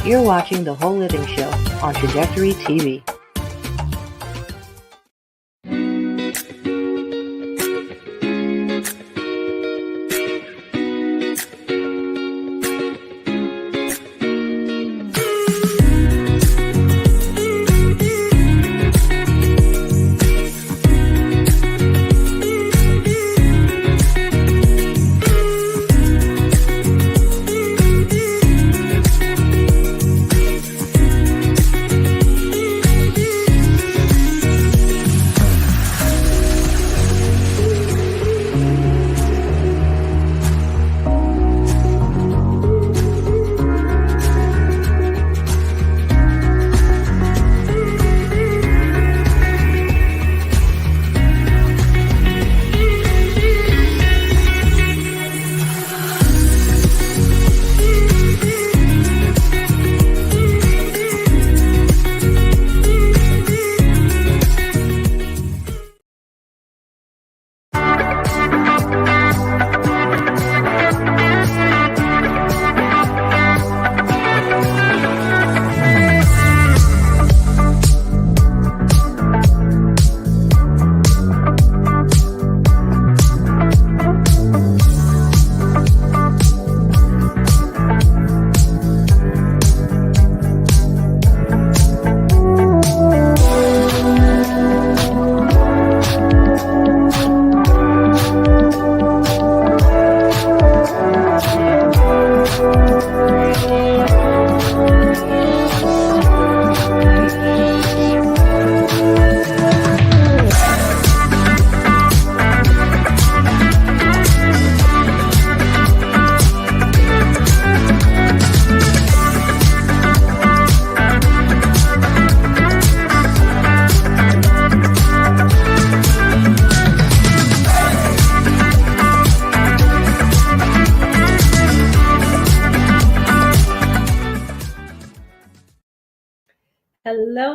You're watching The Whole Living Show on Trajectory TV.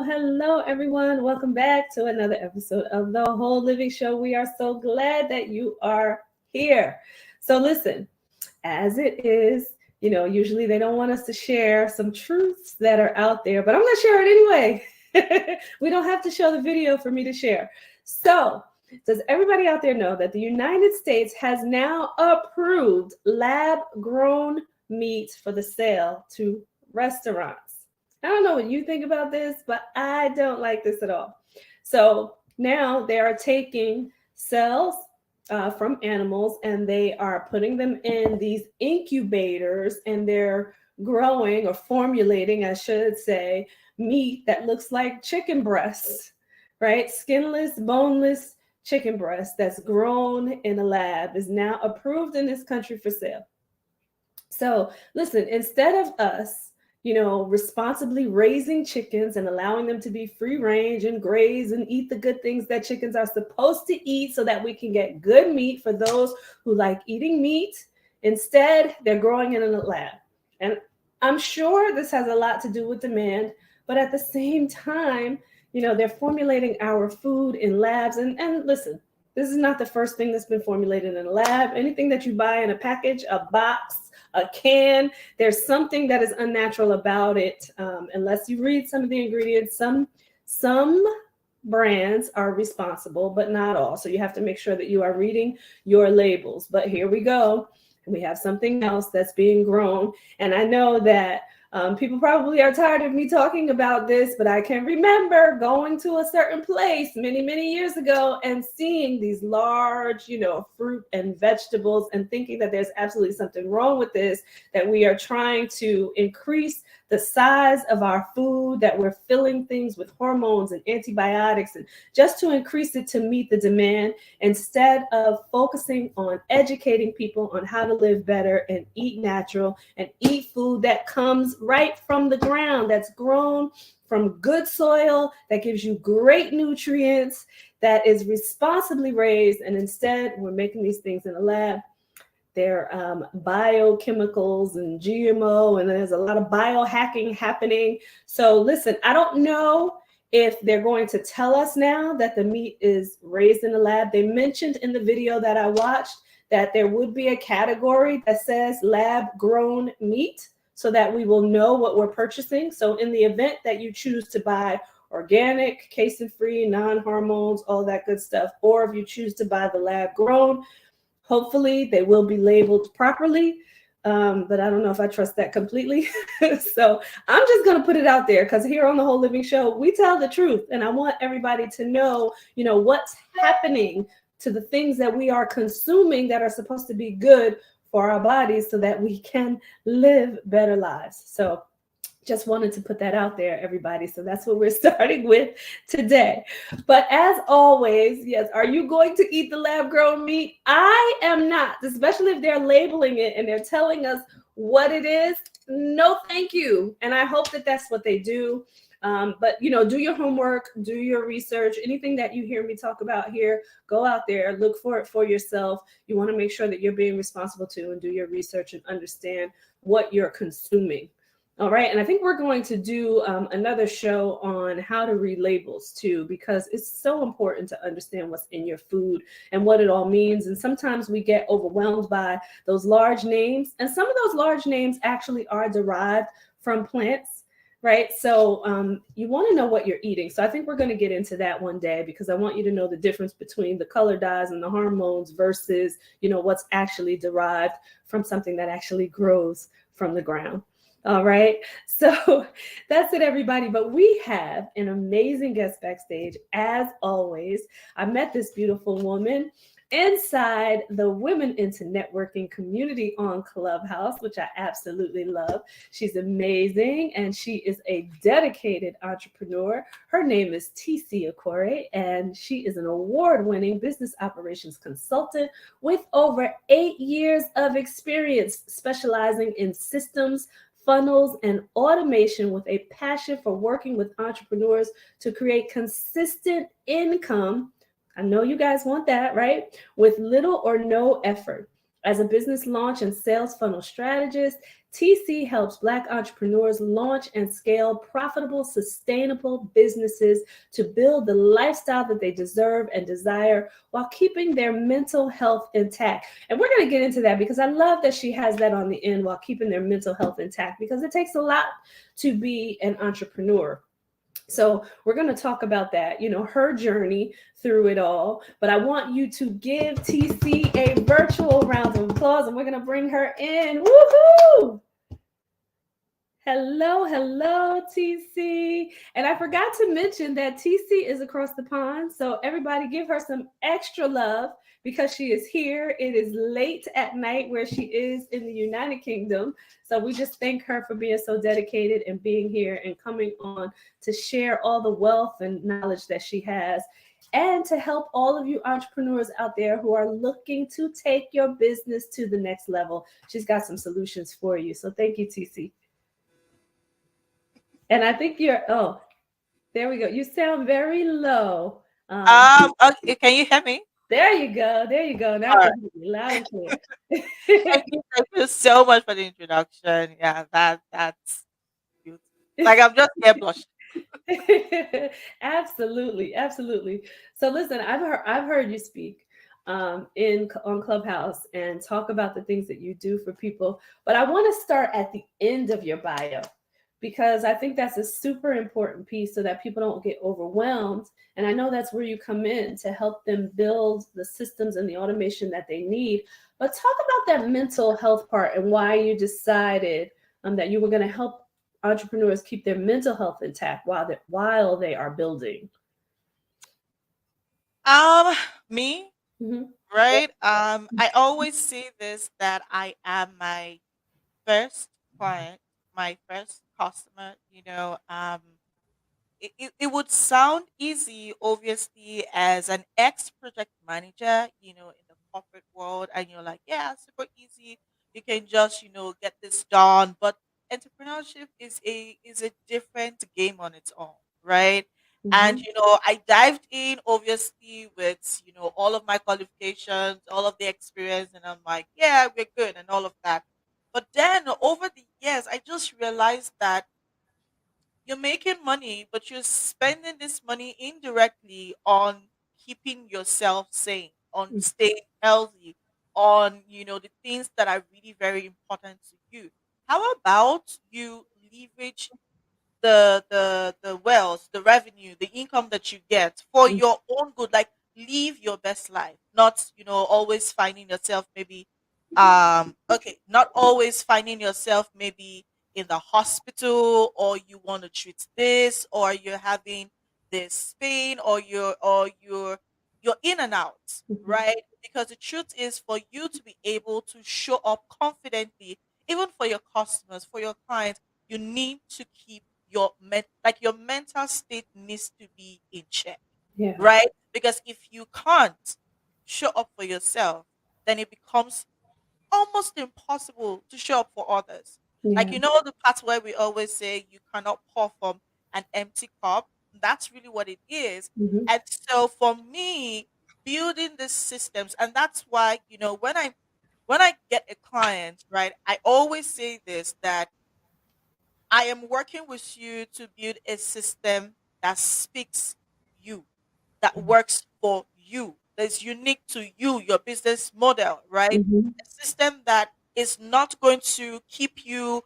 Hello, everyone. Welcome back to another episode of The Whole Living Show. We are so glad that you are here. So listen, as it is, usually they don't want us to share some truths that are out there, but I'm going to share it anyway. We don't have to show the video for me to share. So does everybody out there know that the United States has now approved lab-grown meat for the sale to restaurants? I don't know what you think about this, but I don't like this at all. So now they are taking cells from animals and they are putting them in these incubators and they're growing or formulating, I should say, meat that looks like chicken breasts, right? Skinless, boneless chicken breast that's grown in a lab is now approved in this country for sale. So listen, instead of us responsibly raising chickens and allowing them to be free range and graze and eat the good things that chickens are supposed to eat so that we can get good meat for those who like eating meat. Instead, they're growing in a lab. And I'm sure this has a lot to do with demand, but at the same time, they're formulating our food in labs. And listen, this is not the first thing that's been formulated in a lab. Anything that you buy in a package, a box, a can, there's something that is unnatural about it. Unless you read some of the ingredients, some brands are responsible, but not all. So you have to make sure that you are reading your labels. But here we go. We have something else that's being grown. And I know that people probably are tired of me talking about this, but I can remember going to a certain place many, many years ago and seeing these large, fruit and vegetables and thinking that there's absolutely something wrong with this, that we are trying to increase the size of our food, that we're filling things with hormones and antibiotics and just to increase it to meet the demand instead of focusing on educating people on how to live better and eat natural and eat food that comes right from the ground, that's grown from good soil, that gives you great nutrients, that is responsibly raised. And instead, we're making these things in a lab. They're biochemicals and GMO, and there's a lot of biohacking happening. So listen, I don't know if they're going to tell us now that the meat is raised in a lab. They mentioned in the video that I watched that there would be a category that says lab grown meat. so that we will know what we're purchasing. So, in the event that you choose to buy organic, casein free, non hormones, all that good stuff, or if you choose to buy the lab grown, hopefully they will be labeled properly. But I don't know if I trust that completely. So I'm just going to put it out there because here on the Whole Living Show, we tell the truth. And I want everybody to know, what's happening to the things that we are consuming that are supposed to be good for our bodies so that we can live better lives. So just wanted to put that out there, everybody. So that's what we're starting with today. But as always, yes, are you going to eat the lab grown meat? I am not, especially if they're labeling it and they're telling us what it is. No, thank you. And I hope that that's what they do. But do your homework, do your research. Anything that you hear me talk about here, go out there, look for it for yourself. You want to make sure that you're being responsible too, and do your research and understand what you're consuming. All right. And I think we're going to do another show on how to read labels too, because it's so important to understand what's in your food and what it all means. And sometimes we get overwhelmed by those large names. And some of those large names actually are derived from plants. Right. So you want to know what you're eating. So I think we're going to get into that one day because I want you to know the difference between the color dyes and the hormones versus, what's actually derived from something that actually grows from the ground. All right. So that's it, everybody. But we have an amazing guest backstage, as always. I met this beautiful woman inside the Women into Networking community on Clubhouse, which I absolutely love. She's amazing and she is a dedicated entrepreneur. Her name is TeeCee Okore, and she is an award-winning business operations consultant with over 8 years of experience specializing in systems, funnels, and automation with a passion for working with entrepreneurs to create consistent income. I know you guys want that, right? With little or no effort. As a business launch and sales funnel strategist, TeeCee helps Black entrepreneurs launch and scale profitable, sustainable businesses to build the lifestyle that they deserve and desire while keeping their mental health intact. And we're going to get into that because I love that she has that on the end, while keeping their mental health intact, because it takes a lot to be an entrepreneur. So we're going to talk about that, her journey through it all. But I want you to give TeeCee a virtual round of applause, and we're going to bring her in. Woohoo! Hello, hello, TeeCee. And I forgot to mention that TeeCee is across the pond. So everybody give her some extra love because she is here. It is late at night where she is in the United Kingdom. So we just thank her for being so dedicated and being here and coming on to share all the wealth and knowledge that she has, and to help all of you entrepreneurs out there who are looking to take your business to the next level. She's got some solutions for you. So thank you, TeeCee. And I think there we go. You sound very low. Okay, can you hear me? There you go. There you go. Now All I right. can hear you loud and clear. Thank you so much for the introduction. Yeah, that's beautiful. Like I'm just here blushing. Absolutely, absolutely. So listen, I've heard you speak in on Clubhouse and talk about the things that you do for people, but I want to start at the end of your bio because I think that's a super important piece so that people don't get overwhelmed. And I know that's where you come in to help them build the systems and the automation that they need. But talk about that mental health part and why you decided that you were going to help entrepreneurs keep their mental health intact while they are building. Um, Me, Mm-hmm. right? I always say this, that I am my first client, my first customer. It would sound easy, obviously, as an ex project manager, in the corporate world, and you're like, yeah, super easy. You can just, get this done. But entrepreneurship is a different game on its own, right? And Mm-hmm. I dived in, obviously, with all of my qualifications, all of the experience, and I'm like, yeah, we're good, and all of that. But then over the years, I just realized that you're making money, but you're spending this money indirectly on keeping yourself sane, on staying healthy, on the things that are really very important to you. How about you leverage the wealth, the revenue, the income that you get for Mm-hmm. your own good? Like live your best life, not always finding yourself maybe okay, not always finding yourself maybe in the hospital, or you want to treat this, or you're having this pain, or you're in and out, right? Because the truth is, for you to be able to show up confidently, even for your customers, for your clients, you need to keep like your mental state needs to be in check, Yeah. right? Because if you can't show up for yourself, then it becomes almost impossible to show up for others. Like, Yeah. the part where we always say you cannot pour from an empty cup. That's really what it is. Mm-hmm. And so for me, building these systems, and that's why, when I get a client, right, I always say this, that I am working with you to build a system that speaks you, that works for you, that's unique to you, your business model, right? Mm-hmm. A system that is not going to keep you,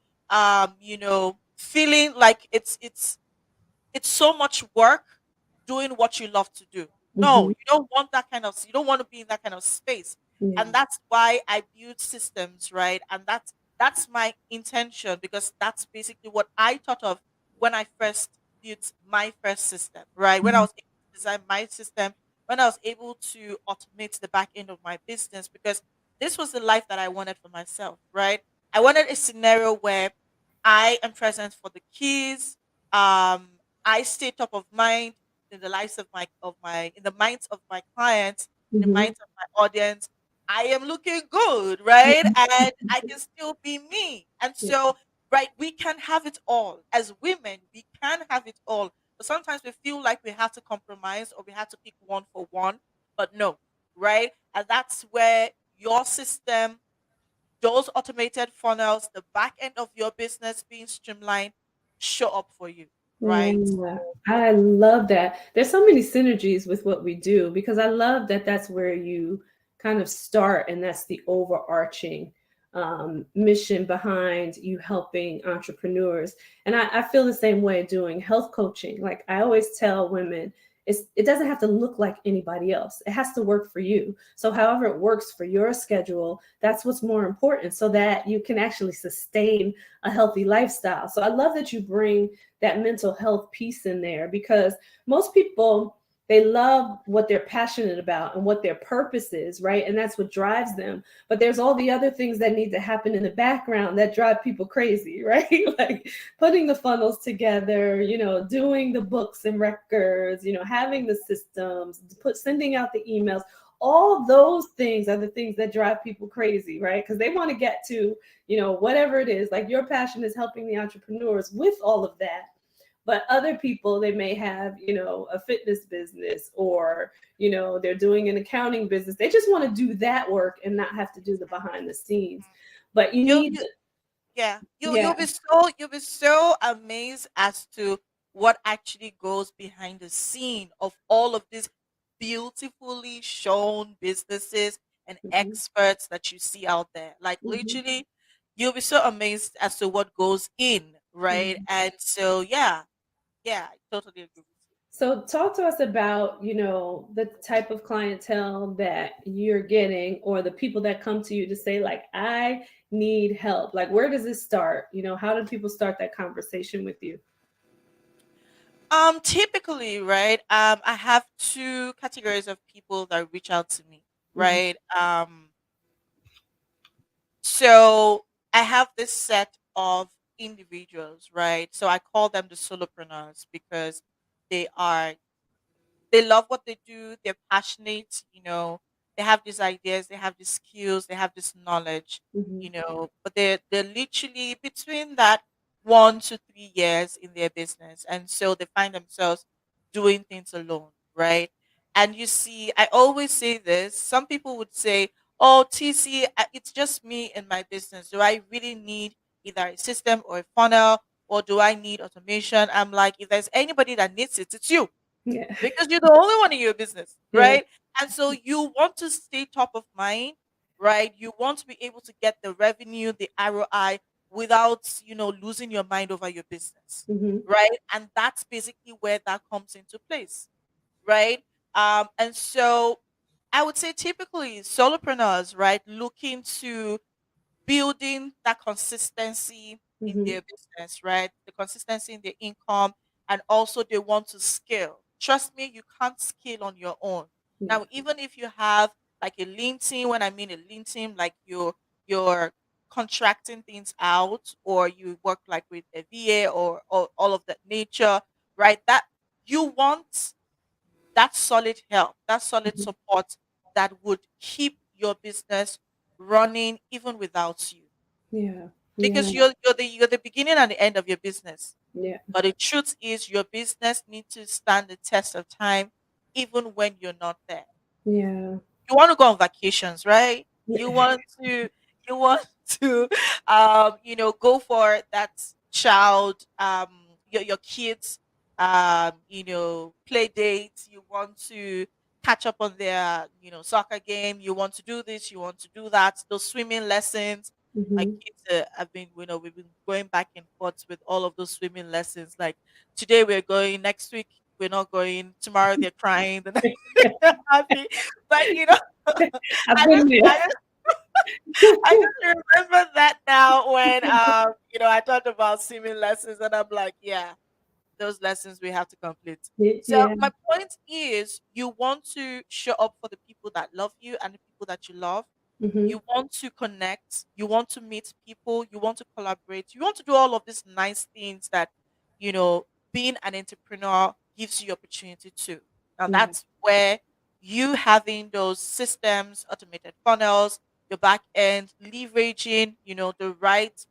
feeling like it's so much work doing what you love to do. No, Mm-hmm. you don't want to be in that kind of space. Yeah. And that's why I build systems, right? And that's my intention, because that's basically what I thought of when I first built my first system, right? When I was able to design my system, when I was able to automate the back end of my business, because this was the life that I wanted for myself, right? I wanted a scenario where I am present for the kids. um I stay top of mind in the lives of my in the minds of my clients, in the Mm-hmm. minds of my audience. I am looking good, right? And I can still be me. And Yeah. so, right, we can have it all. As women, we can have it all. But sometimes we feel like we have to compromise, or we have to pick one for one. But no, right? And that's where your system, those automated funnels, the back end of your business being streamlined, show up for you, right? Yeah, So, I love that. There's so many synergies with what we do because I love that that's where you kind of start, and that's the overarching mission behind you helping entrepreneurs. And I feel the same way doing health coaching. Like I always tell women, it doesn't have to look like anybody else. It has to work for you. So however it works for your schedule, that's what's more important, so that you can actually sustain a healthy lifestyle. So I love that you bring that mental health piece in there, because most people, they love what they're passionate about and what their purpose is, right? And that's what drives them. But there's all the other things that need to happen in the background that drive people crazy, right? Like putting the funnels together, doing the books and records, having the systems, sending out the emails. All those things are the things that drive people crazy, right? Because they want to get to, whatever it is. Like your passion is helping the entrepreneurs with all of that. But other people, they may have, a fitness business, or, they're doing an accounting business. They just want to do that work and not have to do the behind the scenes. But you you, need you to, yeah, yeah. you'll be so amazed as to what actually goes behind the scene of all of these beautifully shown businesses and Mhm, experts that you see out there. Like mhm, literally, you'll be so amazed as to what goes in, right? mhm. And so, yeah, yeah, I totally agree with So talk to us about, the type of clientele that you're getting, or the people that come to you to say, like, I need help. Like, where does this start? How do people start that conversation with you? you. Typically, right, I have two categories of people that reach out to me, Mhm, right? So I have this set of individuals, right? So I call them the solopreneurs, because they are they love what they do, they're passionate, they have these ideas, they have these skills, they have this knowledge, mhm, but they're literally between that 1 to 3 years in their business. And so they find themselves doing things alone, right? And you see, I always say this, some people would say, oh, TC, it's just me in my business. Do I really need either a system or a funnel, or do I need automation? I'm like, if there's anybody that needs it, it's you, yeah. because you're the only one in your business, Yeah. right? And so you want to stay top of mind, right? You want to be able to get the revenue, the ROI without, losing your mind over your business, Mm-hmm. right? And that's basically where that comes into place, right? And so I would say typically solopreneurs, right, looking to building that consistency in Mm-hmm. their business, right? The consistency in their income, and also they want to scale. Trust me, you can't scale on your own. Yeah. Now, even if you have like a lean team, when I mean a lean team, like you're contracting things out, or you work like with a VA, or all of that nature, right? That you want that solid help, that solid Mhm. support that would keep your business running even without you. Yeah. Yeah. Because you're the beginning and the end of your business. Yeah. But the truth is your business needs to stand the test of time even when you're not there. Yeah. You want to go on vacations, right? You Yeah. want to you want to go for that child, your kids, play dates. You want to catch up on their soccer game. You want to do this, you want to do that. Those swimming lessons. My Mm-hmm. kids have been, we've been going back and forth with all of those swimming lessons. Like today we're going, next week we're not going, tomorrow they're crying, the next they're happy. But I've I been just there. I just remember that now when I talked about swimming lessons, and I'm like, yeah, those lessons we have to complete. So Yeah. my point is you want to show up for the people that love you and the people that you love. Mm-hmm. You want to connect, you want to meet people, you want to collaborate, you want to do all of these nice things that you know being an entrepreneur gives you opportunity to. Now Yeah. that's where you having those systems, automated funnels, your back end, leveraging, the right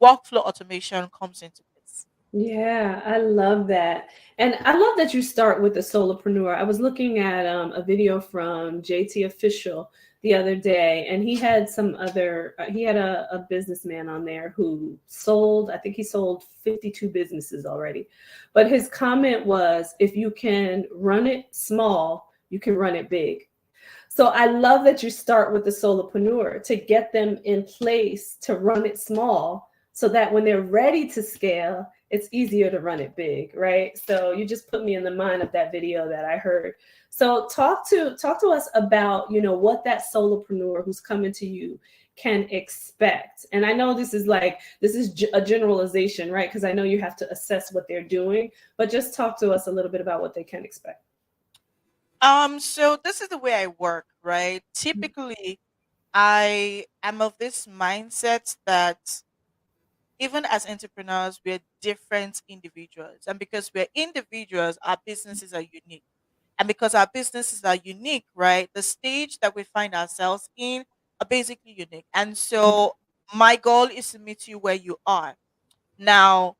workflow automation comes into place. Yeah, I love that. And I love that you start with the solopreneur. I was looking at a video from JT Official the other day, and he had he had a businessman on there who sold, I think he sold 52 businesses already. But his comment was, if you can run it small, you can run it big. So I love that you start with the solopreneur to get them in place to run it small so that when they're ready to scale, it's easier to run it big, right? So you just put me in the mind of that video that I heard. So talk to us about, what that solopreneur who's coming to you can expect. And I know this is a generalization, right? Because I know you have to assess what they're doing, but just talk to us a little bit about what they can expect. So this is the way I work, right? Typically, I am of this mindset that even as entrepreneurs, we're different individuals. And because we're individuals, our businesses are unique. And because our businesses are unique, right, the stage that we find ourselves in are basically unique. And so my goal is to meet you where you are. Now,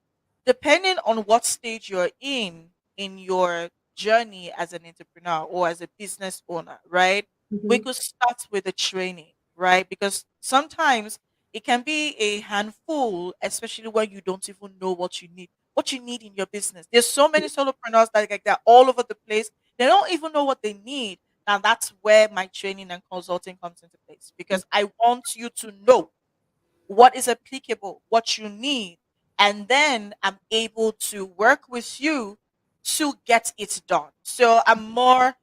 depending on what stage you're in your journey as an entrepreneur or as a business owner, right? We Mhm. could start with the training, right? Because sometimes it can be a handful, especially when you don't even know what you need in your business. There's so many solopreneurs that like they're all over the place. They don't even know what they need. Now that's where my training and consulting comes into place because I want you to know what is applicable, what you need, and then I'm able to work with you to get it done. So I'm more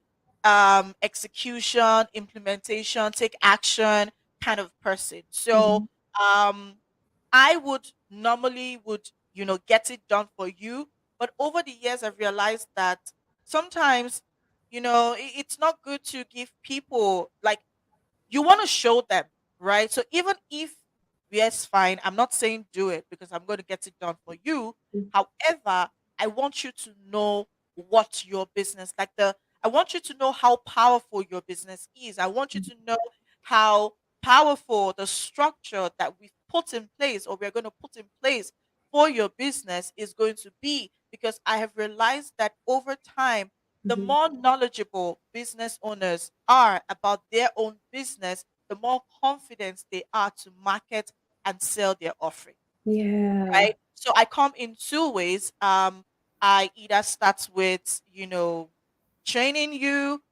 execution, implementation, take action kind of person. So Mhm. um I would normally would get it done for you, but over the years I've realized that sometimes it's not good to give people like you want to show them, right? So even if yes, fine, I'm not saying do it because I'm going to get it done for you. However, I want you to know what your business like the I want you to know how powerful your business is. I want you to know how powerful the structure that we've put in place or we're going to put in place for your business is going to be because I have realized that over time the Mhm. more knowledgeable business owners are about their own business, the more confident they are to market and sell their offering, Yeah. right? So I come in two ways. I either start with, training you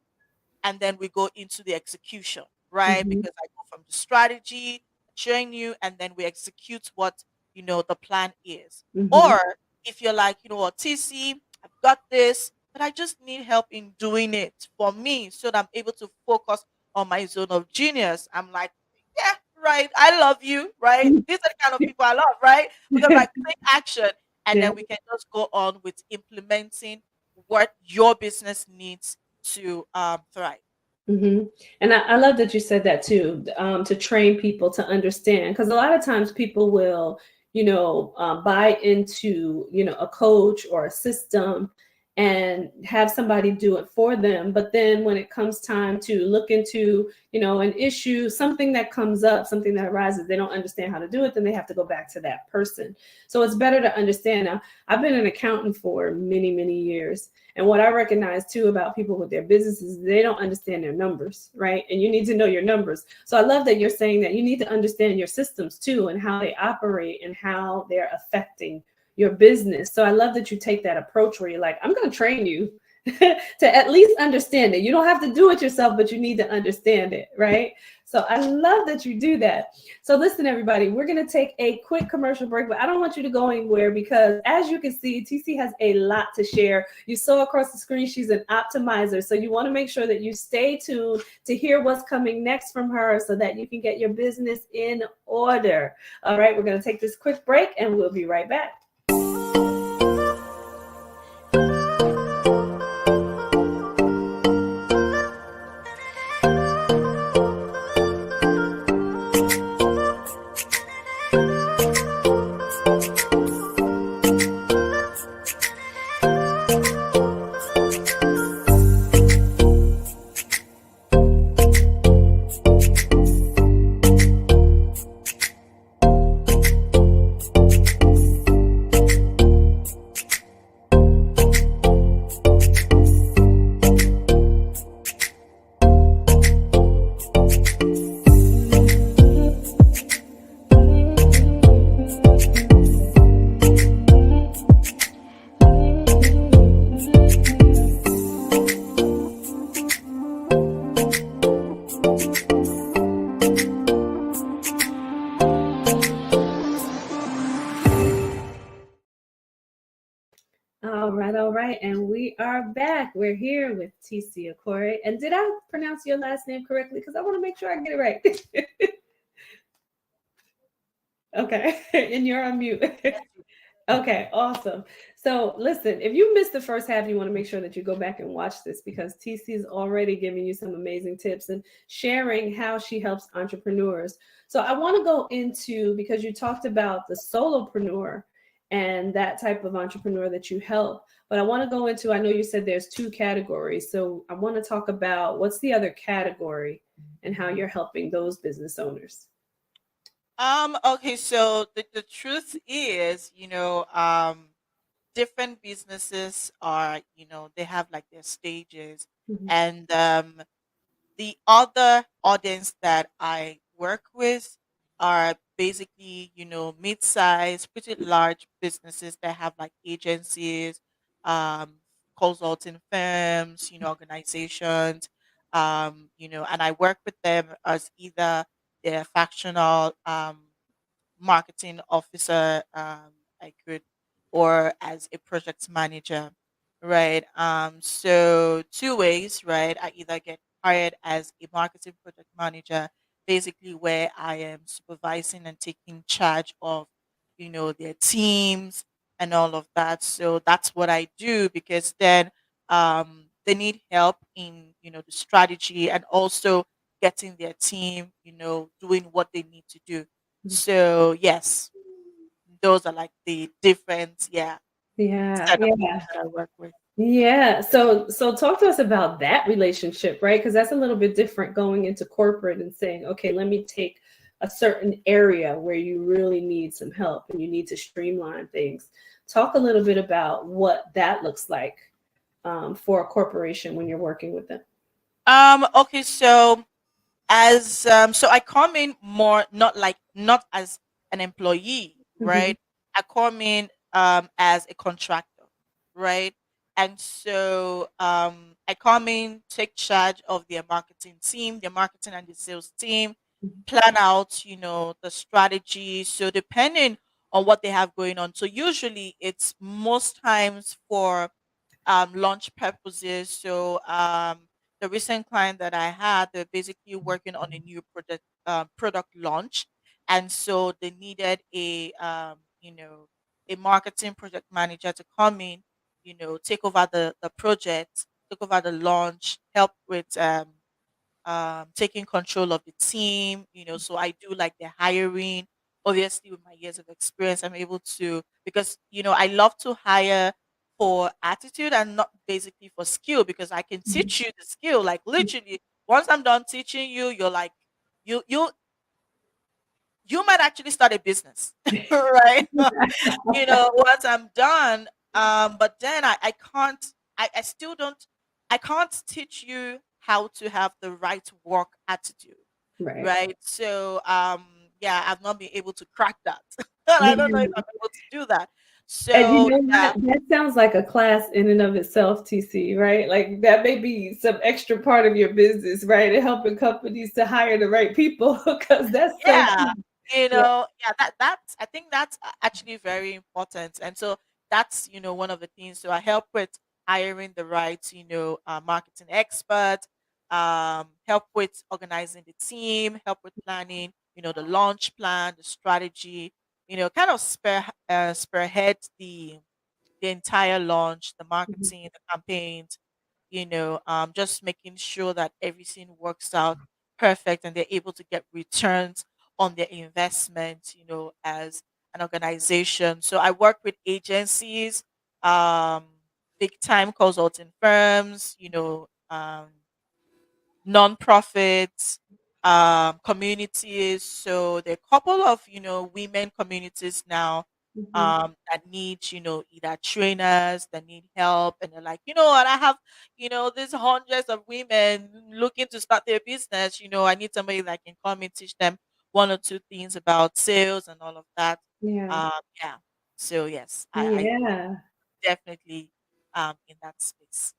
and then we go into the execution, right? Mhm. Because I go from the strategy, train you, and then we execute what the plan is. Mm-hmm. Or if you're like, you know what, TC, I've got this, but I just need help in doing it for me so that I'm able to focus on my zone of genius. I'm like, yeah, right. I love you, right? These are the kind of people I love, right? Because like take action, and Yeah. then we can just go on with implementing what your business needs to thrive. Hmm. And I love that you said that too, to train people to understand. Because a lot of times people will, buy into, a coach or a system and have somebody do it for them. But then when it comes time to look into, an issue, something that comes up, something that arises, they don't understand how to do it, then they have to go back to that person. So it's better to understand. Now, I've been an accountant for many, many years. And what I recognize too about people with their businesses, they don't understand their numbers, right? And you need to know your numbers. So I love that you're saying that you need to understand your systems too and how they operate and how they're affecting your business. So I love that you take that approach where you're like, I'm going to train you to at least understand it. You don't have to do it yourself, but you need to understand it, right? So I love that you do that. So listen, everybody, we're going to take a quick commercial break, but I don't want you to go anywhere because as you can see, TC has a lot to share. You saw across the screen, she's an optimizer. So you want to make sure that you stay tuned to hear what's coming next from her so that you can get your business in order. All right, we're going to take this quick break and we'll be right back. All right. And we are back. We're here with TeeCee Okore. And did I pronounce your last name correctly? Because I want to make sure I get it right. Okay. And you're on mute. Okay, awesome. So listen, if you missed the first half, you want to make sure that you go back and watch this because TC is already giving you some amazing tips and sharing how she helps entrepreneurs. So I want to go into, because you talked about the solopreneur and that type of entrepreneur that you help, but I want to go into, I know you said there's two categories. So I want to talk about what's the other category and how you're helping those business owners. Okay, so the truth is, different businesses are, they have like their stages. Mhm. And the other audience that I work with are basically, mid-sized, pretty large businesses that have like agencies, um, consulting firms, organizations, and I work with them as either their factional marketing officer, I could, or as a project manager, right? So two ways, right? I either get hired as a marketing project manager, basically where I am supervising and taking charge of, their teams and all of that. So that's what I do because then they need help in, the strategy and also getting their team, doing what they need to do. So yes, those are like the different, yeah, Yeah, set of people yeah. that I work with. Yeah. So talk to us about that relationship, right? Because that's a little bit different going into corporate and saying, okay, let me take a certain area where you really need some help and you need to streamline things. Talk a little bit about what that looks like for a corporation when you're working with them. Okay, so as so I come in more not as an employee, Hmm. right? I come in as a contractor, right? And so I come in, take charge of their marketing team, their marketing and the sales team, plan out, the strategy. So depending on what they have going on. So usually it's most times for launch purposes. So the recent client that I had, they're basically working on a new product launch, and so they needed a marketing project manager to come in, take over the project, take over the launch, help with taking control of the team. So I do like the hiring. Obviously, with my years of experience, I'm able to, because I love to hire for attitude and not basically for skill, because I can teach you the skill. Like literally, once I'm done teaching you, you're like you you might actually start a business, right? Once I'm done. But then I can't, I still don't, I can't teach you how to have the right work attitude, Right. right? So, yeah, I've not been able to crack that. And I don't know if Yeah. I'm able to do that. And you So, know yeah, what? That sounds like a class in and of itself, TC, right? Like that may be some extra part of your business, right? And helping companies to hire the right people because that's so yeah, key. Yeah. yeah, that's, I think that's actually very important. And so that's, one of the things. So I help with hiring the right, marketing expert, help with organizing the team, help with planning, the launch plan, the strategy, kind of spearhead the entire launch, the Mhm. marketing, the campaigns, just making sure that everything works out perfect and they're able to get returns on their investment, as an organization. So I work with agencies, um, big time consulting firms, non-profits, communities. So there are a couple of women communities now Mhm. that need either trainers that need help, and they're like, what, I have there's hundreds of women looking to start their business. I need somebody that can come and teach them one or two things about sales and all of that. Yeah. Yeah. So yes, I Yeah. definitely in that space.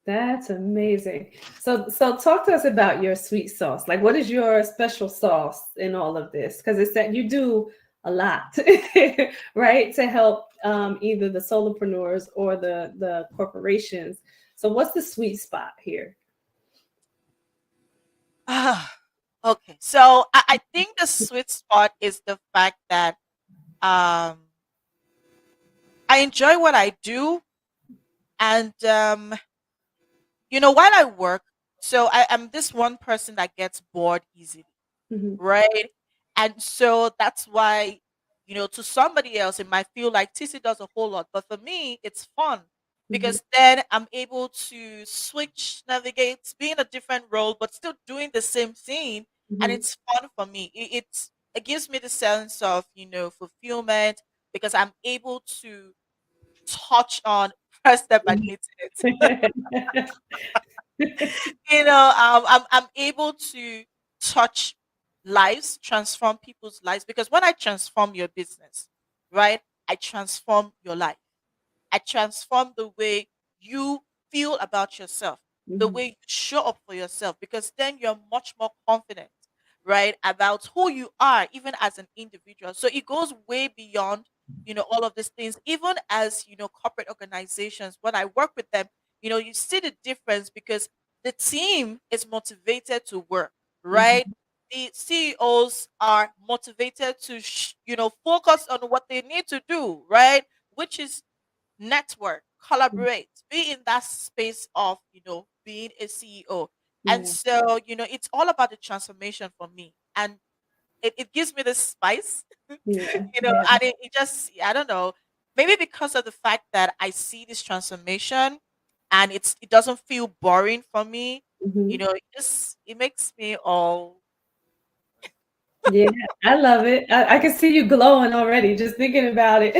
That's amazing. So talk to us about your sweet sauce. Like, what is your special sauce in all of this? Because it's that you do a lot, right, to help either the solopreneurs or the corporations. So, what's the sweet spot here? Okay, so I think the sweet spot is the fact that I enjoy what I do, and while I work, so I am this one person that gets bored easily, Hmm. right? And so that's why, to somebody else, it might feel like TC does a whole lot. But for me, it's fun Hmm. because then I'm able to switch, navigate, be in a different role, but still doing the same thing. And Hmm. it's fun for me. It gives me the sense of, fulfillment because I'm able to touch on, press them and hit it. I'm able to touch lives, transform people's lives, because when I transform your business, right, I transform your life. I transform the way you feel about yourself, the Hmm. way you show up for yourself, because then you're much more confident, right, about who you are, even as an individual. So it goes way beyond, all of these things. Even as, corporate organizations, when I work with them, you see the difference because the team is motivated to work, right? Hmm. The CEOs are motivated to, focus on what they need to do, right? Which is network, collaborate, be in that space of, being a CEO. And Yeah. so, it's all about the transformation for me. And it gives me this spice, Yeah. Yeah. and it just, I don't know, maybe because of the fact that I see this transformation and it doesn't feel boring for me, Hmm. it makes me all. Yeah, I love it. I can see you glowing already just thinking about it.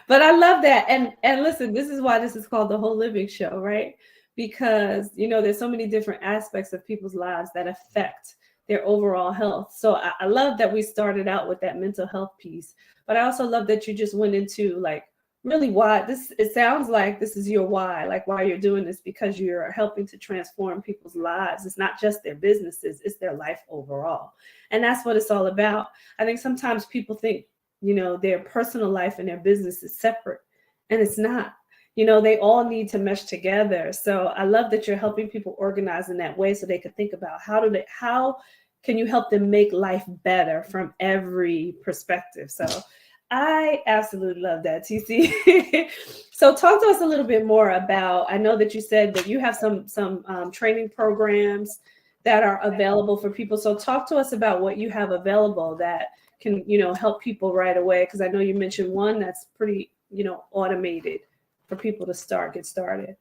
But I love that. And listen, this is why this is called the whole living show, right? Because there's so many different aspects of people's lives that affect their overall health. So I love that we started out with that mental health piece, but I also love that you just went into like really why this, it sounds like this is your why, like why you're doing this, because you're helping to transform people's lives. It's not just their businesses, it's their life overall. And that's what it's all about. I think sometimes people think their personal life and their business is separate, and it's not. They all need to mesh together. So I love that you're helping people organize in that way, so they could think about how can you help them make life better from every perspective. So I absolutely love that, TC. So talk to us a little bit more about, I know that you said that you have some training programs that are available for people. So talk to us about what you have available that can, help people right away. Because I know you mentioned one that's pretty, automated for people to get started.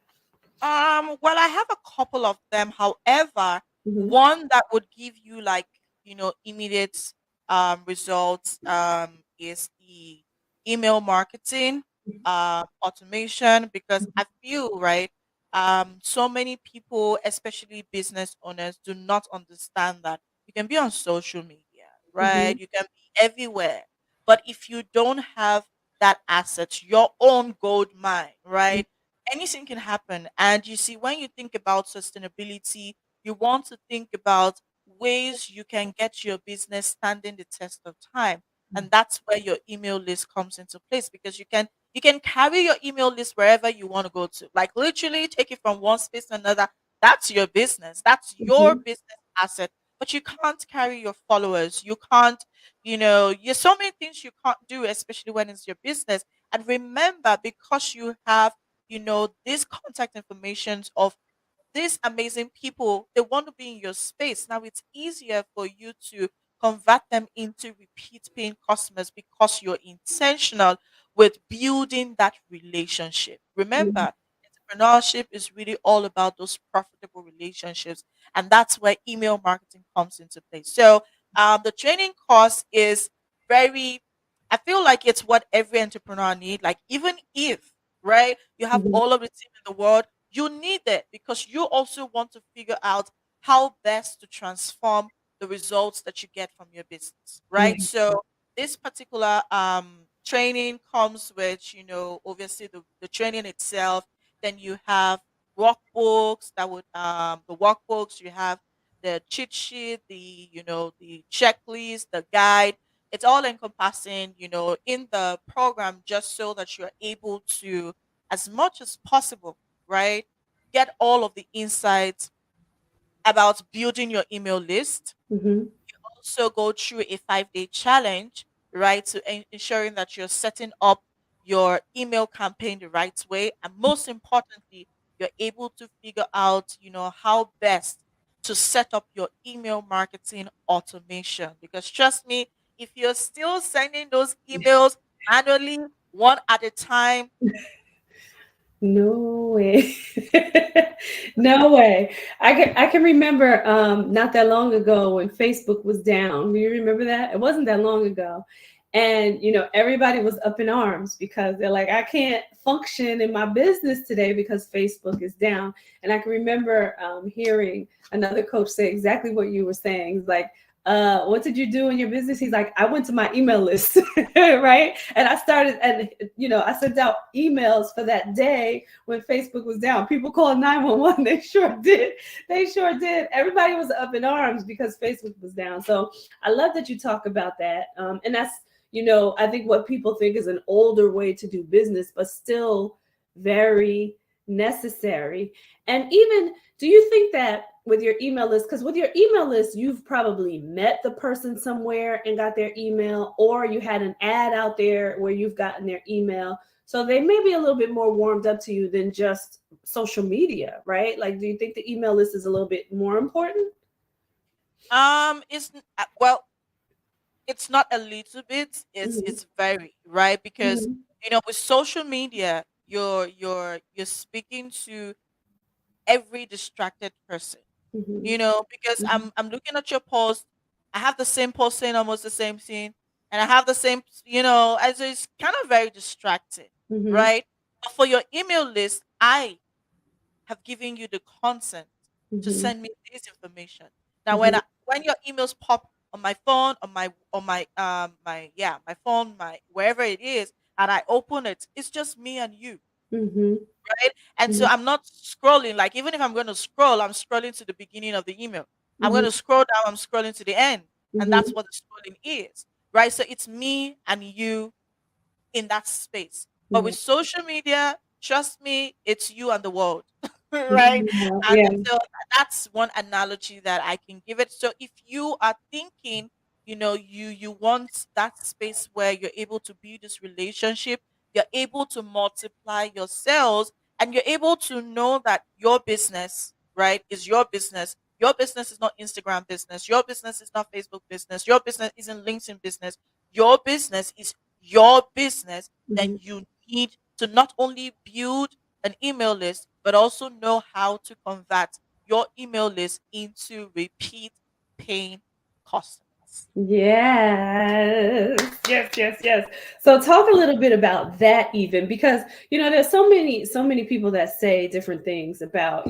Well, I have a couple of them. However, Mm-hmm. one that would give you like, immediate results is the email marketing automation, because I feel, right, so many people, especially business owners, do not understand that you can be on social media, Mm-hmm. right? You can be everywhere. But if you don't have that asset, your own gold mine, right? Anything can happen. And you see, when you think about sustainability, you want to think about ways you can get your business standing the test of time. And that's where your email list comes into place, because you can carry your email list wherever you want to go to. Like literally take it from one space to another. That's your business. That's your Mm-hmm. business asset. But you can't carry your followers. You can't, there's so many things you can't do, especially when it's your business. And remember, because you have these contact informations of these amazing people, they want to be in your space. Now it's easier for you to convert them into repeat paying customers, because you're intentional with building that relationship. Remember, entrepreneurship is really all about those profitable relationships, and that's where email marketing comes into place. So the training course is very, I feel like it's what every entrepreneur need. Like, even if, right, you have Mm-hmm. all of the team in the world, you need it, because you also want to figure out how best to transform the results that you get from your business, right? Mm-hmm. So this particular training comes with, obviously the training itself. Then you have workbooks that would the workbooks, you have the cheat sheet, the the checklist, the guide. It's all encompassing, in the program, just so that you're able to, as much as possible, right, get all of the insights about building your email list. Mm-hmm. Also go through a 5-day challenge, right? To ensuring that you're setting up your email campaign the right way. And most importantly, you're able to figure out, how best to set up your email marketing automation. Because trust me, if you're still sending those emails manually, one at a time, No way. No way. I can remember not that long ago when Facebook was down. Do you remember that? It wasn't that long ago. And everybody was up in arms because they're like, I can't function in my business today because Facebook is down. And I can remember hearing another coach say exactly what you were saying. It's like, what did you do in your business? He's like, I went to my email list, right? And I started, and I sent out emails for that day when Facebook was down. People called 911. They sure did. They sure did. Everybody was up in arms because Facebook was down. So I love that you talk about that. And that's, I think what people think is an older way to do business, but still very necessary. And even, do you think that with your email list, because with your email list, you've probably met the person somewhere and got their email, or you had an ad out there where you've gotten their email. So they may be a little bit more warmed up to you than just social media, right? Like, do you think the email list is a little bit more important? well, it's not a little bit, Mm-hmm. it's very, right, because Mm-hmm. with social media, you're speaking to every distracted person, because Mm-hmm. I'm looking at your post. I have the same post saying almost the same thing, and I have the same, as it's kind of very distracting, Mm-hmm. right? But for your email list, I have given you the consent to Mm-hmm. send me this information. Now, Mm-hmm. when your emails pop on my phone, on my yeah, my phone, my wherever it is, and I open it, it's just me and you, Mm-hmm. right? And so I'm not scrolling. Like, even if I'm going to scroll, I'm scrolling to the beginning of the email. I'm going Mm-hmm. to scroll down. I'm scrolling to the end, and Mm-hmm. that's what the scrolling is. right? So it's me and you in that space. But with Yeah. social media, trust me, it's you and the world, right? Yeah. And Yeah. so that's one analogy that I can give it. So if you are thinking, you want that space where you're able to build this relationship, you're able to multiply your sales, and you're able to know that your business, right, is your business. Your business is not Instagram business. Your business is not Facebook business. Your business isn't LinkedIn business. Your business is your business. Then Mhm. you need to not only build an email list, but also know how to convert your email list into repeat paying customers. Yes, yes, yes, yes. So talk a little bit about that even because there's so many people that say different things about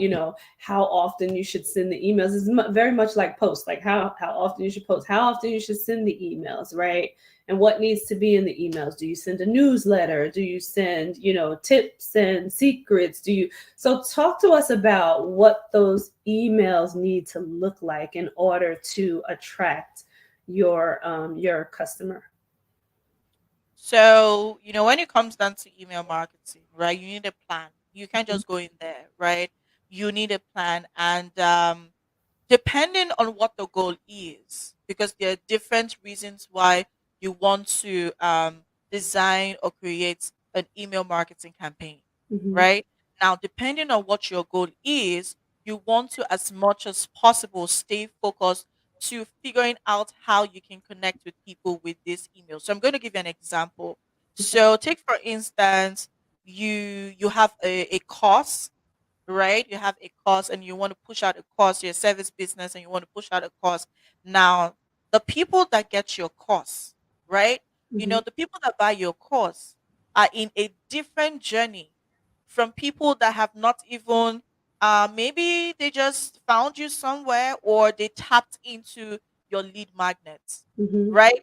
how often you should send the emails. It's very much like post, like how often you should post, how often you should send the emails, right? And what needs to be in the emails. Do you send a newsletter? Do you send tips and secrets? So talk to us about what those emails need to look like in order to attract your customer. So, when it comes down to email marketing, right, you need a plan. You can't just go in there, right? You need a plan. And depending on what the goal is, because there are different reasons why you want to design or create an email marketing campaign, Mm-hmm. right? Now, depending on what your goal is, you want to, as much as possible, stay focused to figuring out how you can connect with people with this email. So I'm going to give you an example. So take for instance, you have a course, right? You have a course and you want to push out a course, your service business, and you want to push out a course. Now, the people that get your course, right? Mm-hmm. The people that buy your course are in a different journey from people that have not even, maybe they just found you somewhere or they tapped into your lead magnets, Mm-hmm. right?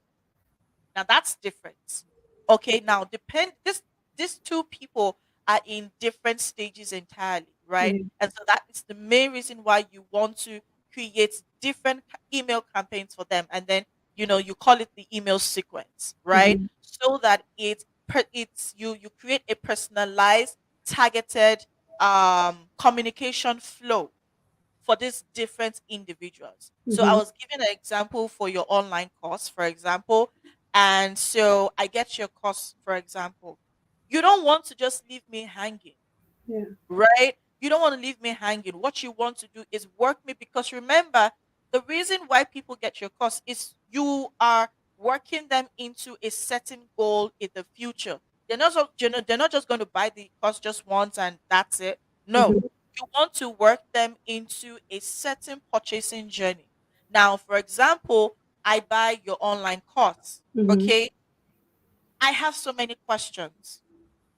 Now that's different. Okay, now depend these two people are in different stages entirely, right? Yeah. And so that is the main reason why you want to create different email campaigns for them, and then you call it the email sequence, right? Mm-hmm. So that it's you create a personalized, targeted communication flow for these different individuals. So I Mm-hmm. was giving an example for your online course, for example. And so I get your course, for example. You don't want to just leave me hanging, Yeah. right? You don't want to leave me hanging. What you want to do is work me, because remember, the reason why people get your course is you are working them into a certain goal in the future. They're not just going to buy the course just once and that's it. No, Mm-hmm. you want to work them into a certain purchasing journey. Now, for example, I buy your online course. Mm-hmm. Okay, I have so many questions.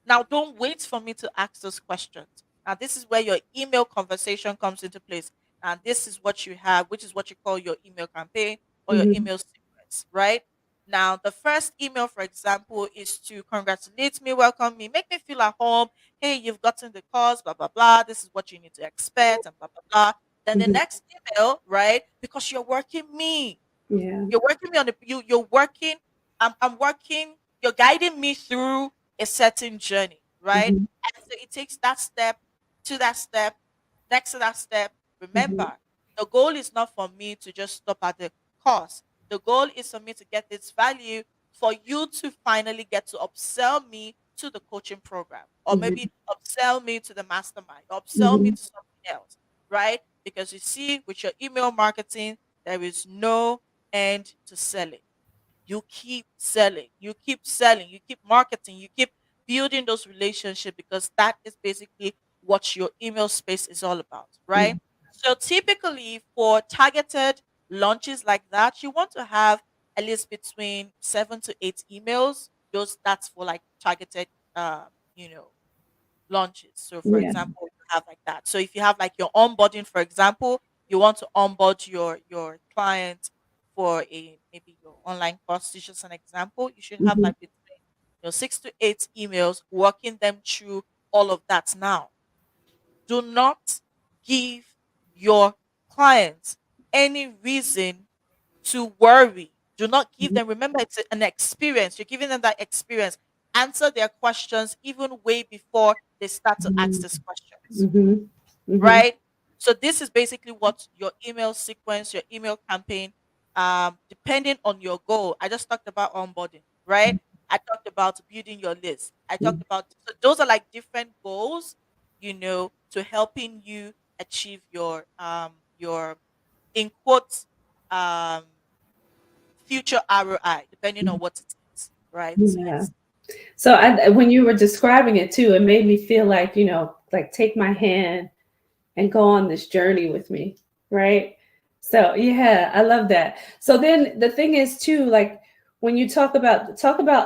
Now, don't wait for me to ask those questions. Now, this is where your email conversation comes into place. And this is what you have, which is what you call your email campaign or your Mm-hmm. email sequence, right? Now, the first email, for example, is to congratulate me, welcome me, make me feel at home. Hey, you've gotten the course, blah, blah, blah. This is what you need to expect, and blah, blah, blah. Then the Mm-hmm. next email, right? Because you're working me. Yeah. You're working me on the you're working, I'm working, you're guiding me through a certain journey, right? Mm-hmm. And so it takes that step to that step, next to that step. Mm-hmm. Remember, the goal is not for me to just stop at the course. The goal is for me to get this value, for you to finally get to upsell me to the coaching program, or Mm-hmm. maybe upsell me to the mastermind, or upsell me Mm-hmm. to something else, right? Because you see, with your email marketing, there is no end to selling. You keep selling, you keep selling, you keep marketing, you keep building those relationships, because that is basically what your email space is all about, right? So typically for targeted launches like that, you want to have at least between 7 to 8 emails. Those That's for like targeted you know launches. So, for Yeah. example, you have like that. So, if you have like your onboarding, for example, you want to onboard your client for a maybe your online course. It's just an example. You should have Mm-hmm. like between 6 to 8 emails, walking them through all of that. Now, do not give your clients any reason to worry. Do not give them, remember, it's an experience. You're giving them that experience. Answer their questions even way before they start to ask these questions, Mm-hmm. Mm-hmm. right? So this is basically what your email sequence, your email campaign, depending on your goal. I just talked about onboarding, right? I talked about building your list. I talked about, so those are like different goals, to helping you achieve your in quotes um future ROI, depending on what it is, right? So Yeah. yes. So when you were describing it too, it made me feel like, like take my hand and go on this journey with me, right? So yeah, I love that. So then the thing is too, like when you talk about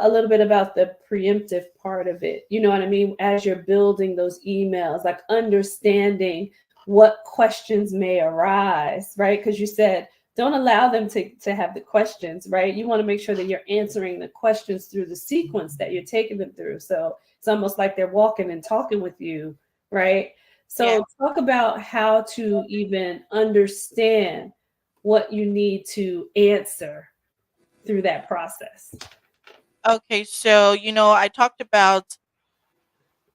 a little bit about the preemptive part of it, you know what I mean? As you're building those emails, like understanding what questions may arise, right? Because you said don't allow them to have the questions, right? You want to make sure that you're answering the questions through the sequence that you're taking them through. So it's almost like they're walking and talking with you, right? Yeah. So talk about how to even understand what you need to answer through that process. Okay, so I talked about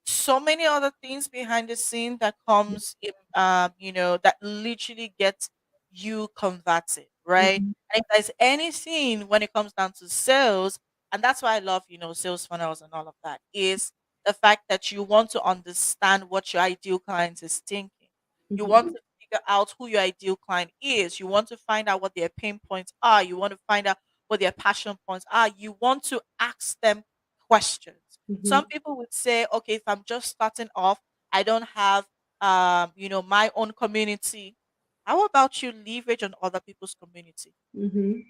so many other things behind the scene that comes in, that literally gets you converted, right? Mhm, And if there's anything when it comes down to sales, and that's why I love, sales funnels and all of that, is the fact that you want to understand what your ideal client is thinking. You want mhm, to figure out who your ideal client is. You want to find out what their pain points are. You want to find out what their passion points are. You want to ask them questions. Some mhm, people would say, okay, if I'm just starting off, I don't have my own community. How about you leverage on other people's community? mhm,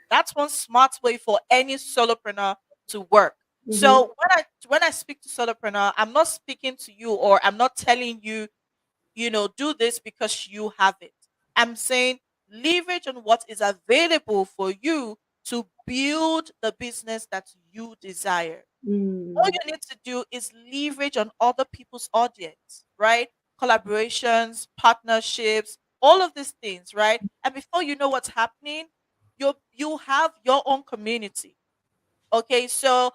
That's one smart way for any solopreneur to work. mhm, So when I speak to solopreneur, I'm not speaking to you, or I'm not telling you, do this because you have it. I'm saying leverage on what is available for you to build the business that you desire. All mm, you need to do is leverage on other people's audience, right? Collaborations, partnerships, all of these things, right? And before you know what's happening, you have your own community. Okay, so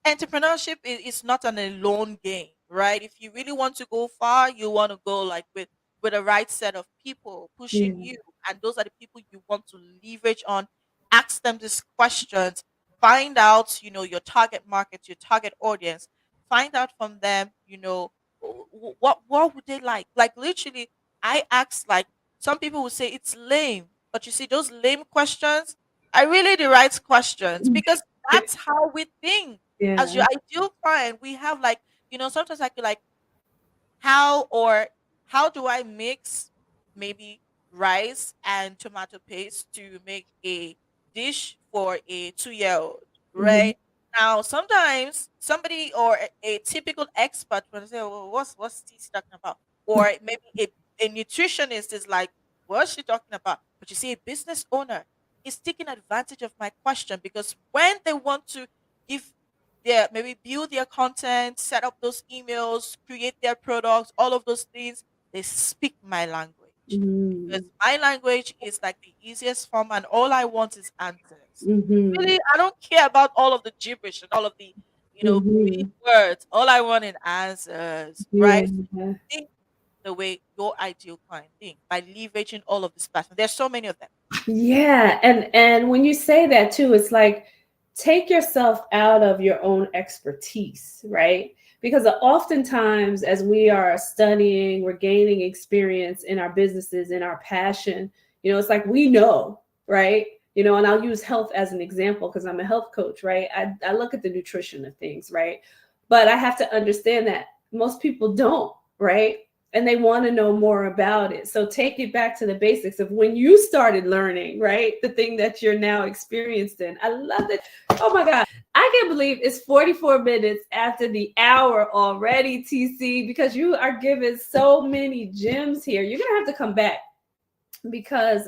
entrepreneurship is not an alone game, right? If you really want to go far, you want to go like with the right set of people pushing yeah, you, and those are the people you want to leverage on. Ask them these questions, find out, your target market, your target audience, find out from them, what would they like? Like literally, I asked, like, some people would say it's lame, but you see those lame questions are really the right questions, because that's how we think. As yeah, your ideal client, we have like, sometimes I feel like, how do I mix maybe rice and tomato paste to make a dish for a 2-year-old, mhm, right? Now, sometimes somebody or a typical expert will say, well, what's TeeCee talking about? Or maybe a nutritionist is like, what's she talking about? But you see, a business owner is taking advantage of my question, because when they want to give maybe build their content, set up those emails, create their products, all of those things, they speak my language. Because mm, my language is like the easiest form, and all I want is answers. mhm, Really, I don't care about all of the gibberish and all of the, big mhm, words. All I want is answers, right? So yeah. think the way your ideal client think by leveraging all of this passion. There's so many of them. Yeah, and when you say that too, it's like take yourself out of your own expertise, right? Because oftentimes as we are studying, we're gaining experience in our businesses, in our passion, it's like we know, right? And I'll use health as an example because I'm a health coach, right? I look at the nutrition of things, right? But I have to understand that most people don't, right? And they want to know more about it. So take it back to the basics of when you started learning, right? The thing that you're now experienced in. I love it. Oh my God. I can't believe it's 44 minutes after the hour already, TC, because you are giving so many gems here. You're going to have to come back because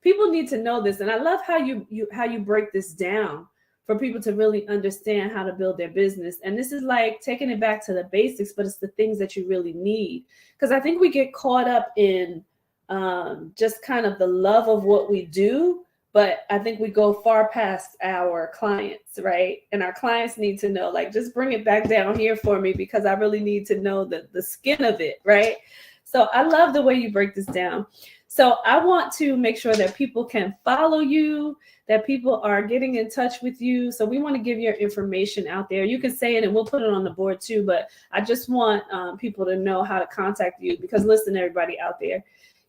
people need to know this. And I love how you break this down for people to really understand how to build their business. And this is like taking it back to the basics, but it's the things that you really need. Because I think we get caught up in just kind of the love of what we do, but I think we go far past our clients, right? And our clients need to know, like, just bring it back down here for me because I really need to know the skin of it, right? So I love the way you break this down. So I want to make sure that people can follow you, that people are getting in touch with you. So we want to give your information out there. You can say it and we'll put it on the board too, but I just want people to know how to contact you because listen, everybody out there,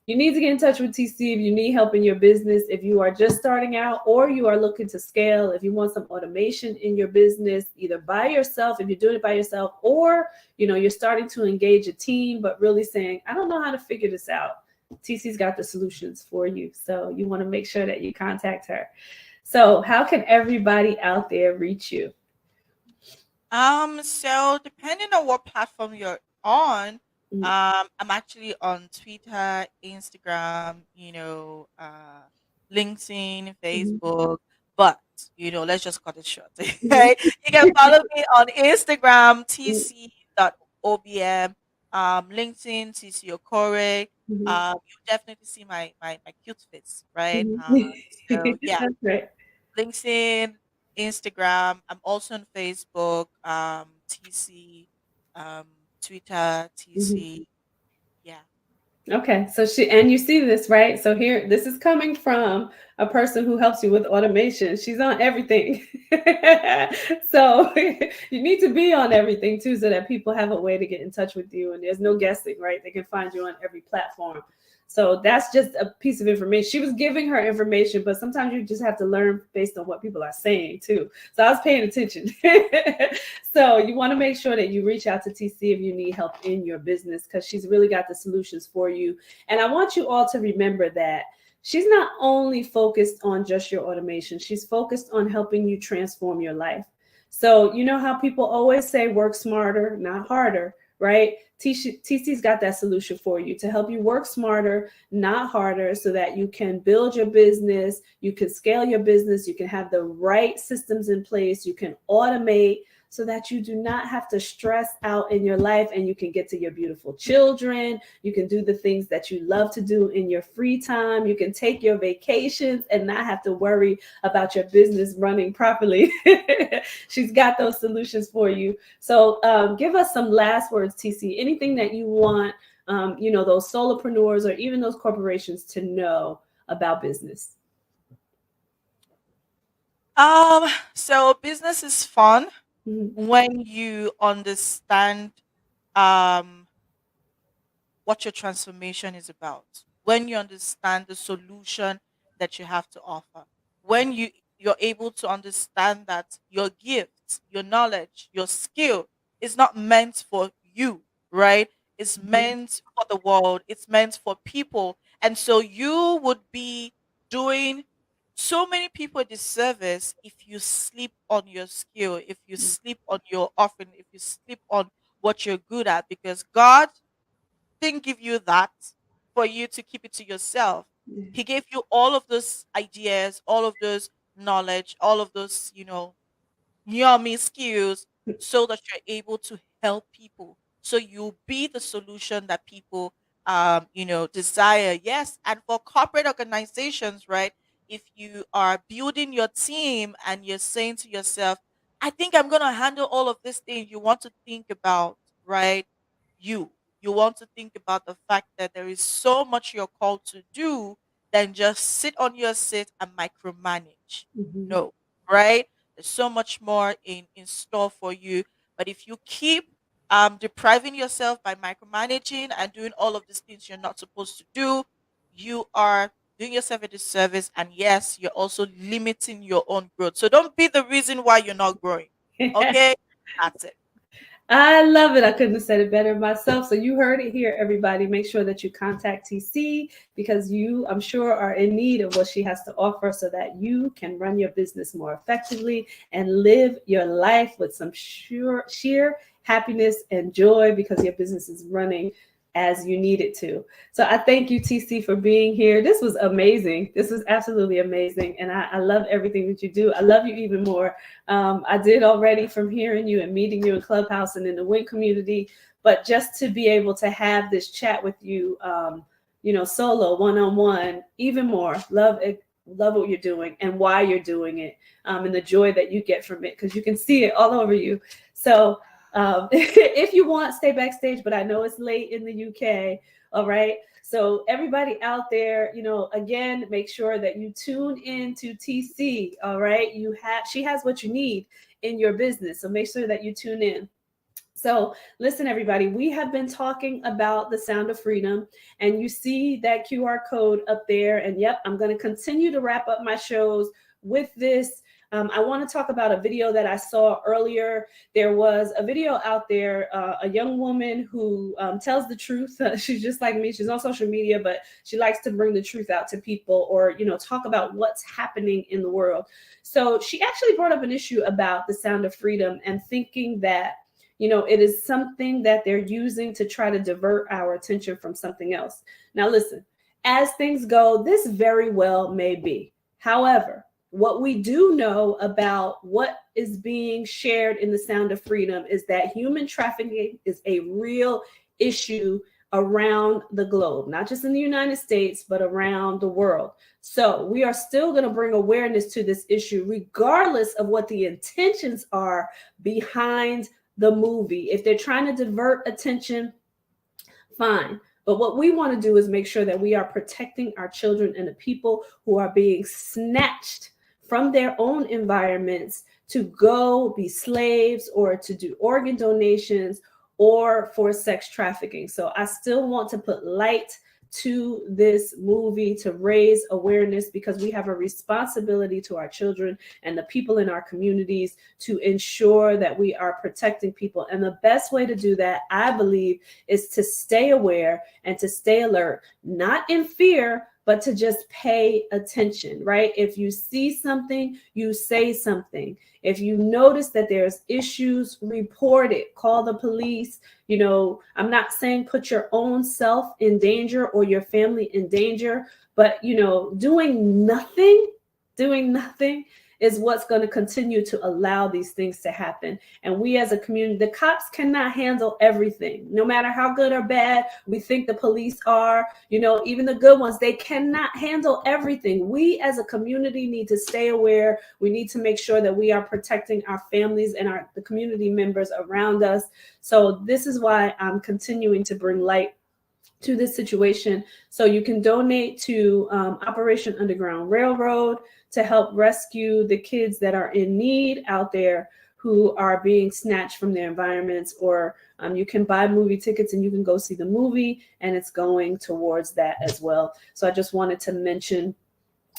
you need to get in touch with TeeCee if you need help in your business, if you are just starting out or you are looking to scale, if you want some automation in your business, either by yourself, if you're doing it by yourself, or you're starting to engage a team, but really saying, I don't know how to figure this out. TeeCee's got the solutions for you. So you want to make sure that you contact her. So how can everybody out there reach you? So depending on what platform you're on, Mhm, I'm actually on Twitter, Instagram, LinkedIn, mhm, Facebook. But let's just cut it short. mhm, Right? You can follow me on Instagram, tc.obm, LinkedIn, TeeCee Okore. mhm, You definitely see my cute face, right? mhm. So yeah, That's right. LinkedIn, Instagram. I'm also on Facebook, TC, Twitter, Mhm. TC. Yeah. Okay, so and you see this, right? So here, this is coming from a person who helps you with automation. She's on everything. So you need to be on everything too, so that people have a way to get in touch with you and there's no guessing, right? They can find you on every platform. So that's just a piece of information. She was giving her information, but sometimes you just have to learn based on what people are saying too. So I was paying attention. So you want to make sure that you reach out to TeeCee if you need help in your business because she's really got the solutions for you. And I want you all to remember that she's not only focused on just your automation, she's focused on helping you transform your life. So you know how people always say work smarter, not harder, right? TeeCee's got that solution for you to help you work smarter, not harder, so that you can build your business, you can scale your business, you can have the right systems in place, you can automate so that you do not have to stress out in your life and you can get to your beautiful children. You can do the things that you love to do in your free time. You can take your vacations and not have to worry about your business running properly. She's got those solutions for you. So give us some last words, TeeCee. Anything that you want, those solopreneurs or even those corporations to know about business. So business is fun Mhm, when you understand um what your transformation is about, when you understand the solution that you have to offer, when you're able to understand that your gifts, your knowledge, your skill is not meant for you, right? It's mhm, meant for the world, it's meant for people. And so you would be doing so many people a disservice if you sleep on your skill, if you sleep on your offering, if you sleep on what you're good at, because God didn't give you that for you to keep it to yourself. mhm, He gave you all of those ideas, all of those knowledge, all of those, yummy skills so that you're able to help people. So you'll be the solution that people desire. Yes. And for corporate organizations, right? If you are building your team and you're saying to yourself, I think I'm gonna handle all of these things, you want to think about, right? You. You want to think about the fact that there is so much you're called to do than just sit on your seat and micromanage. mhm, No, right? There's so much more in store for you. But if you keep depriving yourself by micromanaging and doing all of these things you're not supposed to do, you are doing yourself a disservice. And yes, you're also limiting your own growth. So don't be the reason why you're not growing. mhm. Okay? That's it. I love it. I couldn't have said it better myself. So you heard it here, everybody. Make sure that you contact TeeCee because you, I'm sure, are in need of what she has to offer so that you can run your business more effectively and live your life with some sheer happiness and joy because your business is running as you need it to. So I thank you, TeeCee, for being here. This was amazing. This was absolutely amazing. And I love everything that you do. I love you even more. I did already from hearing you and meeting you in Clubhouse and in the Win community, but just to be able to have this chat with you, solo, one on one, even more. Love it. love what you're doing and why you're doing it, and the joy that you get from it, because you can see it all over you. So if you want, stay backstage, but I know it's late in the UK. All right. So everybody out there, again, make sure that you tune in to TeeCee. All right. She has what you need in your business. So make sure that you tune in. So listen, everybody, we have been talking about the sound of freedom, and you see that QR code up there. And yep, I'm going to continue to wrap up my shows with this. I want to talk about a video that I saw earlier. There was a video out there, a young woman who tells the truth. She's just like me. She's on social media, but she likes to bring the truth out to people, or, talk about what's happening in the world. So she actually brought up an issue about the sound of freedom and thinking that it is something that they're using to try to divert our attention from something else. Now, listen, as things go, this very well may be. However, what we do know about what is being shared in the sound of freedom is that human trafficking is a real issue around the globe, not just in the United States, but around the world. So we are still going to bring awareness to this issue, regardless of what the intentions are behind the movie. If they're trying to divert attention, fine. But what we want to do is make sure that we are protecting our children and the people who are being snatched from their own environments to go be slaves or to do organ donations or for sex trafficking. So I still want to put light to this movie to raise awareness, because we have a responsibility to our children and the people in our communities to ensure that we are protecting people. And the best way to do that, I believe, is to stay aware and to stay alert, not in fear, but to just pay attention, right? If you see something, you say something. If you notice that there's issues, report it, call the police. I'm not saying put your own self in danger or your family in danger, but, doing nothing is what's going to continue to allow these things to happen. And we as a community, the cops cannot handle everything, no matter how good or bad we think the police are, even the good ones, they cannot handle everything. We as a community need to stay aware. We need to make sure that we are protecting our families and the community members around us. So this is why I'm continuing to bring light to this situation. So you can donate to Operation Underground Railroad to help rescue the kids that are in need out there who are being snatched from their environments, or you can buy movie tickets and you can go see the movie, and it's going towards that as well. So I just wanted to mention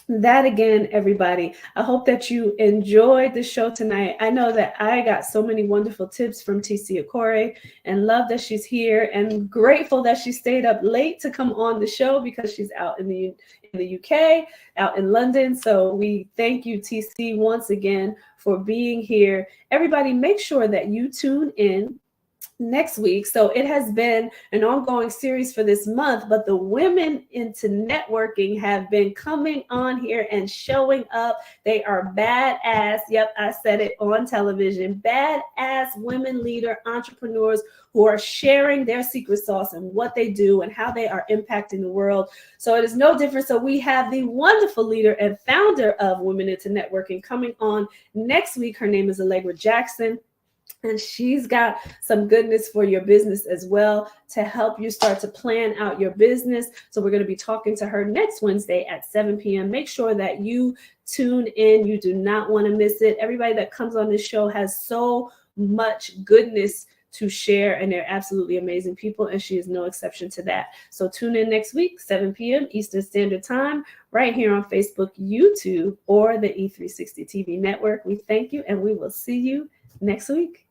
that again, everybody. I hope that you enjoyed the show tonight. I know that I got so many wonderful tips from TeeCee Okore, and love that she's here, and grateful that she stayed up late to come on the show, because she's out in the UK, out in London. So we thank you, TeeCee, once again for being here. Everybody, make sure that you tune in next week. So it has been an ongoing series for this month, but the women into networking have been coming on here and showing up. They are badass. Yep, I said it on television. Badass women leader entrepreneurs who are sharing their secret sauce and what they do and how they are impacting the world. So it is no different. So we have the wonderful leader and founder of Women into Networking coming on next week. Her name is Allegra Jackson, and she's got some goodness for your business as well to help you start to plan out your business. So we're going to be talking to her next Wednesday at 7 p.m. Make sure that you tune in. You do not want to miss it. Everybody that comes on this show has so much goodness to share, and they're absolutely amazing people, and she is no exception to that. So tune in next week, 7 p.m. Eastern Standard Time, right here on Facebook, YouTube, or the E360 TV network. We thank you, and we will see you next week.